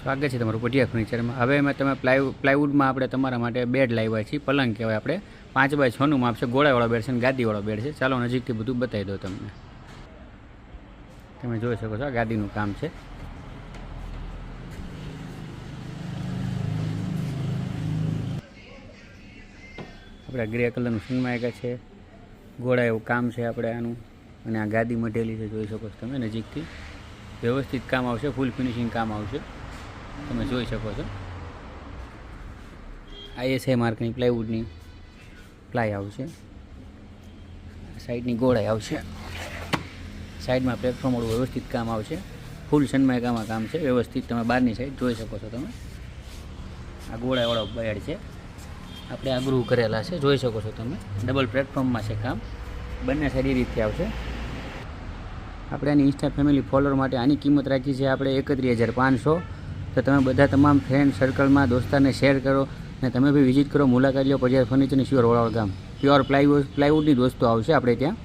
સ્વાગત છે તમારું પટિયા ફર્નિચરમાં। હવે એમાં તમે પ્લાયવુડમાં આપણે તમારા માટે બેડ લાવ્યા છીએ। પલંગ કહેવાય આપણે 5x6નું માપ છે। ગોળાવાળો બેડ છે અને ગાદીવાળો બેડ છે। ચાલો નજીકથી બધું બતાવી દો તમને। તમે જોઈ શકો છો આ ગાદીનું કામ છે। આપણે ગ્રે કલરનું સનમાઇકા છે, ગોળા એવું કામ છે આપણે આનું, અને આ ગાદી મઢેલી છે, જોઈ શકો છો તમે નજીકથી। વ્યવસ્થિત કામ આવશે, ફૂલ ફિનિશિંગ કામ આવશે, તમે જોઈ શકો છો। ISI માર્કની પ્લાયવુડની પ્લાય આવશે, સાઈડની ગોળાઈ આવશે, સાઈડમાં પ્લેટફોર્મ વાળું વ્યવસ્થિત કામ આવશે, ફૂલ સનમાઇકામાં કામ છે વ્યવસ્થિત। તમે બહારની સાઈડ જોઈ શકો છો તમે। આ ગોળાવાળો બેડ છે, આપણે આ ગ્રુવ કરેલા છે, જોઈ શકો છો તમે। ડબલ પ્લેટફોર્મમાં છે કામ, બંને સાઈડ એ રીતે આવશે। આપણે આની ઇન્સ્ટા ફેમિલી ફોલોઅર માટે આની કિંમત રાખી છે આપણે 31,500। તો તમે બધા તમામ ફ્રેન્ડ સર્કલમાં દોસ્તારને શેર કરો અને તમે બી વિઝિટ કરો, મુલાકાત લો પટિયા ફર્નિચરની શ્યોર વડાળ ગામ। પ્યોર પ્લાયવુડની જ વસ્તુ આવશે આપણે ત્યાં।